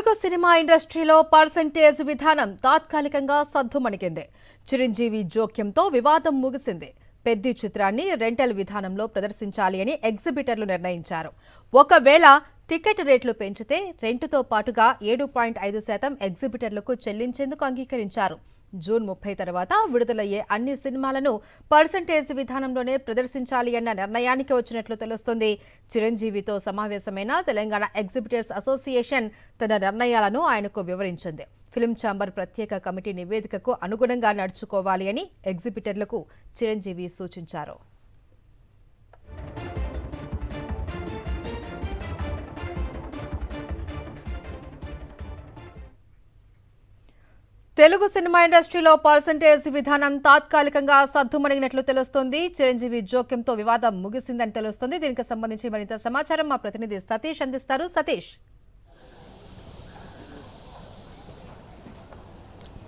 Telugu cinema ఇండస్ట్రీలో percentage విధానం తాత్కాలికంగా సద్దుమణిగింది. చిరంజీవి జోక్యంతో వివాదం ముగిసింది. పెద్ది చిత్రాన్ని రెంటల్ విధానంలో ప్రదర్శించాలి అని ఎగ్జిబిటర్లు నిర్ణయించారు. ఒకవేళ టికెట్ రేట్లు పెంచితే రెంటుతో పాటుగా 7.5% ఎగ్జిబిటర్లకు చెల్లించేందుకు అంగీకరించారు. జూన్ 30 తర్వాత విడుదలయ్యే అన్ని సినిమాలను పర్సెంటేజ్ విధానంలోనే ప్రదర్శించాలి అన్న నిర్ణయానికి వచ్చినట్లు తెలుస్తోంది. చిరంజీవితో సమావేశమైన తెలంగాణ ఎగ్జిబిటర్స్ అసోసియేషన్ తన నిర్ణయాలను ఆయనకు వివరించింది. ఫిల్మ్ ఛాంబర్ ప్రత్యేక కమిటీ నివేదికకు అనుగుణంగా నడుచుకోవాలి అని ఎగ్జిబిటర్లకు చిరంజీవి సూచించారు. తెలుగు సినిమా ఇండస్ట్రీలో పర్సెంటేజ్ విధానం తాత్కాలికంగా సద్దుమణిగినట్లు తెలుస్తోంది. చిరంజీవి జోక్యంతో వివాదం ముగిసిందని తెలుస్తోంది. దీనికి సంబంధించి మరింత సమాచారం మా ప్రతినిధి సతీష్ అందిస్తారు. సతీష్.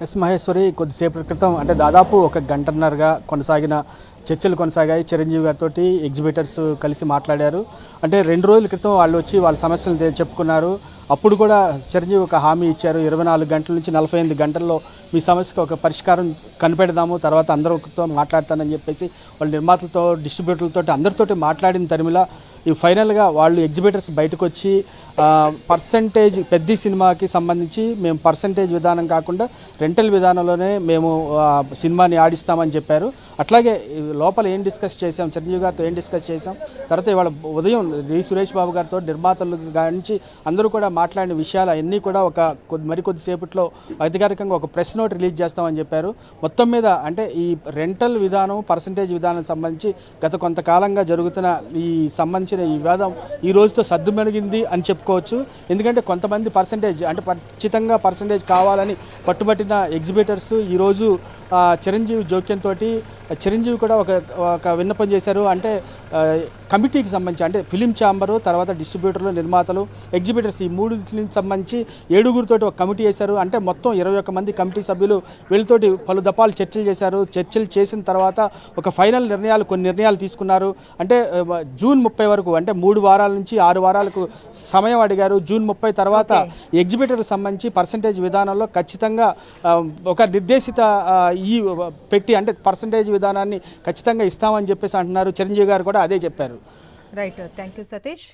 ఎస్ మహేశ్వరి, కొద్దిసేపటి క్రితం అంటే దాదాపు ఒక గంటన్నరగా కొనసాగిన చర్చలు కొనసాగాయి. చిరంజీవి గారితో ఎగ్జిబిటర్స్ కలిసి మాట్లాడారు. అంటే 2 రోజుల క్రితం వాళ్ళు వచ్చి వాళ్ళ సమస్యలు చెప్పుకున్నారు. అప్పుడు కూడా చిరంజీవి ఒక హామీ ఇచ్చారు, 24 గంటల నుంచి 48 గంటల్లో మీ సమస్యకు ఒక పరిష్కారం కనిపెడదాము, తర్వాత అందరితో మాట్లాడతానని చెప్పేసి వాళ్ళ నిర్మాతలతో డిస్ట్రిబ్యూటర్లతో అందరితో మాట్లాడిన తరిమిలా ఈ ఫైనల్గా వాళ్ళు ఎగ్జిబిటర్స్ బయటకు వచ్చి పర్సంటేజ్ పెద్ద సినిమాకి సంబంధించి మేము పర్సంటేజ్ విధానం కాకుండా రెంటల్ విధానంలోనే మేము సినిమాని ఆడిస్తామని చెప్పారు. అట్లాగే లోపల ఏం డిస్కస్ చేసాం, చిరంజీవి గారితో ఏం డిస్కస్ చేసాం, తర్వాత ఇవాళ ఉదయం సురేష్ బాబు గారితో నిర్మాతల నుంచి అందరూ కూడా మాట్లాడిన విషయాలు అన్నీ కూడా మరికొద్దిసేపట్లో అధికారికంగా ఒక ప్రెస్ నోట్ రిలీజ్ చేస్తామని చెప్పారు. మొత్తం మీద అంటే ఈ రెంటల్ విధానం పర్సంటేజ్ విధానం సంబంధించి గత కొంతకాలంగా జరుగుతున్న ఈ సంబంధించిన ఈ వివాదం ఈ రోజుతో సద్దుమణిగింది అని చెప్పుకోవచ్చు. ఎందుకంటే కొంతమంది పర్సంటేజ్ అంటే ఖచ్చితంగా పర్సంటేజ్ కావాలని పట్టుబట్టిన ఎగ్జిబిటర్స్ ఈరోజు చిరంజీవి జోక్యంతో చిరంజీవి కూడా ఒక విన్నపం చేశారు. అంటే కమిటీకి సంబంధించి అంటే ఫిలిం ఛాంబరు, తర్వాత డిస్ట్రిబ్యూటర్లు, నిర్మాతలు, ఎగ్జిబిటర్స్ ఈ 3కి సంబంధించి 7గురితోటి ఒక కమిటీ వేశారు. అంటే మొత్తం 21 మంది కమిటీ సభ్యులు వీళ్ళతోటి పలు దఫాలు చర్చలు చేశారు. చర్చలు చేసిన తర్వాత ఒక ఫైనల్ కొన్ని నిర్ణయాలు తీసుకున్నారు. అంటే జూన్ 30 వరకు అంటే 3 వారాల నుంచి 6 వారాలకు సమయం అడిగారు. జూన్ 30 తర్వాత ఎగ్జిబిటర్కి సంబంధించి పర్సంటేజ్ విధానంలో ఖచ్చితంగా ఒక నిర్దేశిత ఈ పెట్టి అంటే పర్సంటేజ్ విధానాన్ని ఖచ్చితంగా ఇస్తామని చెప్పేసి అంటున్నారు. చిరంజీవి గారు కూడా అదే చెప్పారు. Right, thank you Satish.